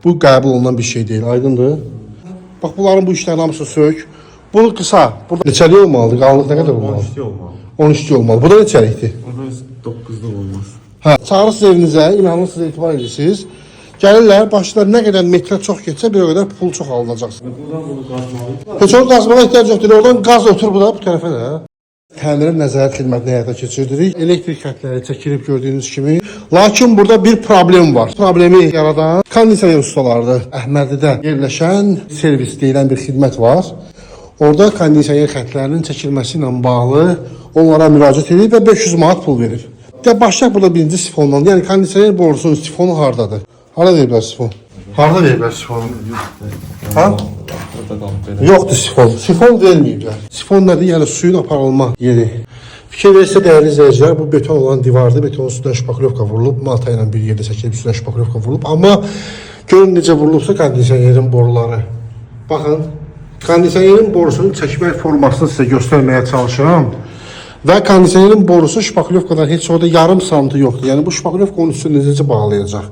Bu qəbul olunan bir şey deyil, aydındır. Bax, bunların bu işlərin hamısı sök. Bunu qısa, burada neçəlik olmalıdır, qalınlıq nə qədər olmalı? 13 olmalı. 13 olmalı. Bu da neçəlikdir? Orada 9'da olmaz. Hə, çağırırsınız evinizə, inanırsınız, etibar edirsiniz. Gəlirlər, başlar nə qədər metrə çox getsə, bir o qədər pul çox alınacaqsınız. Buradan bunu qazmalıyıq. Heç onu qazmağa ehtiyac yoxdur. Oradan qaz ötür bu tərəfə də. Təmir nəzarət xidmətini həyata keçirdirik. Elektrik xətləri çəkilib gördüyünüz kimi. Lakin burada bir problem var. Problemi yaradan kondisioner ustalarıdır. Əhmədidə yerləşən servis deyilən bir xidmət var. Orada kondisioner xətlərinin çəkilməsi ilə bağlı onlara müraciət edib və 500 manat pul verir. Başlayaq burada birinci sifondan. Yəni kondisioner borusunun sifonu hardadır? Harada veriblər sifon? Harada veriblər sifonu? Ha? Yoxdur sifon. Sifon verməyiblər. Sifon nədir? Yəni suyun aparılma yeri. Fikir verirsə dəyərli izləyicilər, bu beton olan divarda betonun üstünə şpaklovka vurulub, malta ilə bir yerdə çəkilib üstünə şpaklovka vurulub. Amma görün necə vurulubsa kondisionerin boruları. Baxın, kondisionerin borusunun çəkmək formasını sizə göstərməyə çalışıram. Və kondisionerin borusu şpaklovkadan heç orada yarım santim yoxdur. Yəni bu şpaklovka onun üstünü necə bağlayacaq?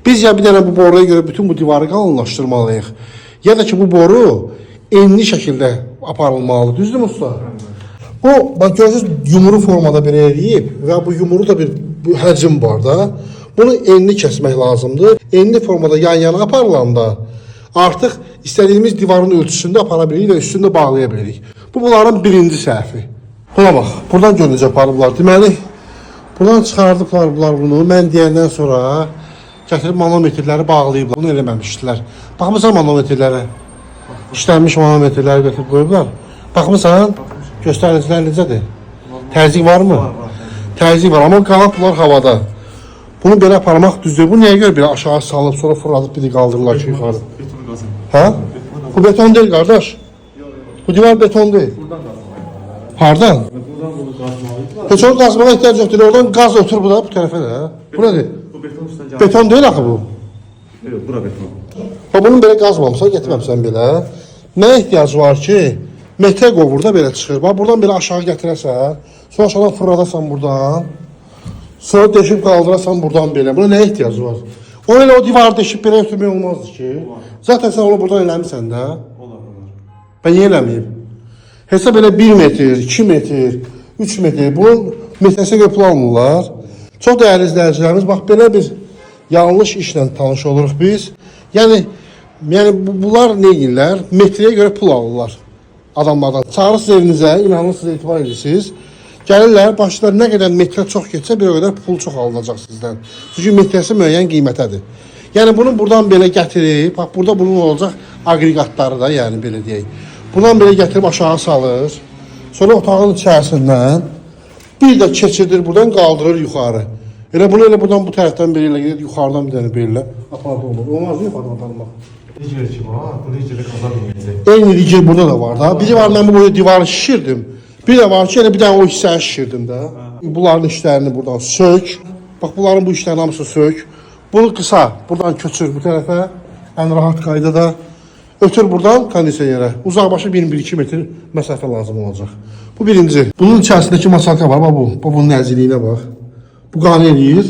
Biz ya bir dənə bu boruya görə bütün bu divarı qalınlaşdırmalıyıq. Ya da ki bu boru enli şəkildə aparılmalıdır. Düzdür mü usta? Bu, bak görürsünüz, yumru formada bir eləyib və bu yumru da bir həcm var da. Bunu enli kəsmək lazımdır. Enli formada yan-yana aparılanda artıq istədiyimiz divarın ölçüsündə apara bilirik və üstündə bağlaya bilirik. Bu bunların birinci səhvi. Buna bax, buradan görünəcə aparıblar. Deməli, buradan çıxardıblar bunlar bunu. Mən deyəndən sonra gətirib manometrləri bağlayıblar. Bunu eləməmişdilər. Baxmısan manometrlərə? İşlənmiş manometrləri götürüb qoyublar. Baxmısan? Göstəricilər necədir? Təzyiq var mı? Təzyiq var, amma qanadlar havada. Bunu belə aparmaq düzdür. Bu nəyə görə belə aşağı salıb, sonra fırladıb biri qaldırırlar ki, yuxarı? Hə? Bu beton deyil, qardaş. Bu divar beton deyil. Hardan? Buradan bunu qazmalıyıq. Heç onu qazmağa ehtiyac yoxdur. Oradan qaz ötür bu tərəfə də. Bu nədir? Bu beton üstündən gəlir. Beton deyil axı bu. Yox, bura beton. Bunu belə qazmamısan, getirməmsən belə. Nə ehtiyac var ki, metre qovurda belə çıxır. Bax, buradan belə aşağı gətirəsən, sonra aşağıdan fırladasan buradan, sonra deşib qaldırasan buradan belə. Buna nə ehtiyac var? O elə o divarı deşib belə ötürmək olmazdı ki. Zaten sən onu buradan eləmirsən də. Olar. Ben niyə eləməyim? Hesab elə 1 metr, 2 metr, 3 metr. Bunun metrəsinə görə pul almırlar. Çox dəyərli izləyicilərimiz, bax belə bir yanlış işlə tanış oluruq biz. Yəni bunlar nə edirlər? Metrəyə görə pul alırlar adamlardan. Çağırırsınız evinizə, inanırsınız, etibar edirsiniz. Gəlirlər, başlar nə qədər metrə çox getsə, bir o qədər pul çox alınacaq sizdən. Çünki metrəsi müəyyən qiymətədir. Yəni bunu buradan belə gətirib, bax burada bunun olacaq aqreqatları da, yəni belə deyək. Buradan belə gətirib aşağı salır. Sonra otağın içərisindən bir də keçirdir, buradan qaldırır yuxarı. Elə bunu elə buradan bu tərəfdən biri ilə gedir, yuxarıdan bir dənə belə apardı olur. Olmaz mı aparmaq? Rigel ki var, bu rigeli qaza bilməyəcək. Eyni rigel burada da var da. Biri var, mən bu boyu divarı şişirdim. Bir də var ki, elə bir dənə o hissəni şişirdim də. Bunların işlərini buradan sök. Bax, bunların bu işlərin hamısı sök. Bunu qısa, buradan köçür bu tərəfə. Ən rahat qaydada. Ötür buradan kondisionerə. Uzaqbaşı 1-2 metr məsafə lazım olacaq. Bu birinci. Bunun içərisindəki masalka var, bax bu. Bunun nəziliyinə bax. Bu qane eləyir.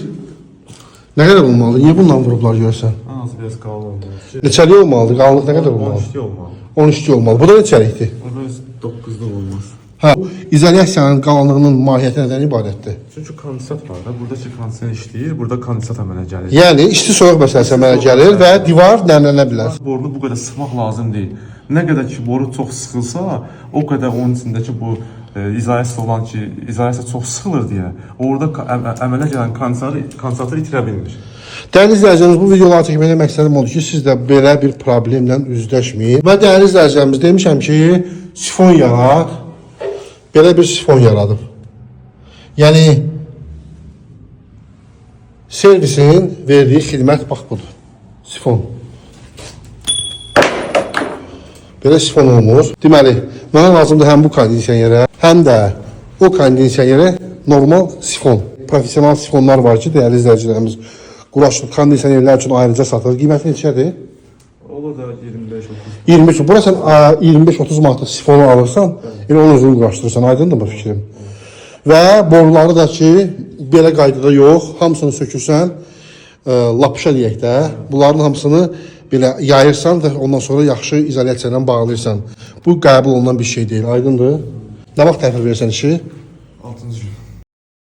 Nə qədər olmalıdır? Niyə bundan vurublar görsən? Az biraz qalın olmalı. Neçəlik olmalıdır? Qalınlıq nə qədər olmalı? 13 olmalı. 13 olmalı. Bu da neçəlikdir? Orada 9'da olmaz. Hə, izolyasiyanın qalınlığının mahiyyəti nədən ibarətdir? Çünki kondensat var da, buradakı kondisioner işləyir, burada kondensat əmələ gəlir. Yəni, isti-soyuq məsələsi əmələ gəlir və divar nəmlənə bilər. Borunu bu qədər sıxmaq lazım deyil. Nə qədər ki boru çox sıxılsa, o qədər onun içindəki bu izolyasiya olan ki, izolyasiya çox sıxılır deyə, orada əmələ gələn kondensatı itirə bilmir. Dəyərli izləyicilərimiz, bu videoları çəkməkdə məqsədim odur ki, siz də belə bir problemlə üzləşməyin. Və dəyərli izləyicilərimiz, demişəm ki, sifon yarat, belə bir sifon yaradıb. Yəni, servisin verdiyi xidmət bax budur. Sifon. Belə sifon olmur. Deməli, mənə lazımdır həm bu kondisionerə, həm də o kondisionerə normal sifon. Profesional sifonlar var ki, dəyərli izləyicilərimiz quraşdırıb kondisionerlər üçün ayrıca satır. Qiyməti neçədir? Olur da 25-30. 25. Bura sən 25-30 manatlıq sifonu alırsan, elə onun özünü quraşdırırsan. Aydındır mı fikrim? Və boruları da ki, belə qaydada yox, hamısını sökürsən, lapışa deyək də, bunların hamısını belə yayırsan da ondan sonra yaxşı izolyasiya ilə bağlayırsan. Bu qəbul olunan bir şey deyil, aydındır? Nə vaxt təhvil verirsən işi? 6-cı gün.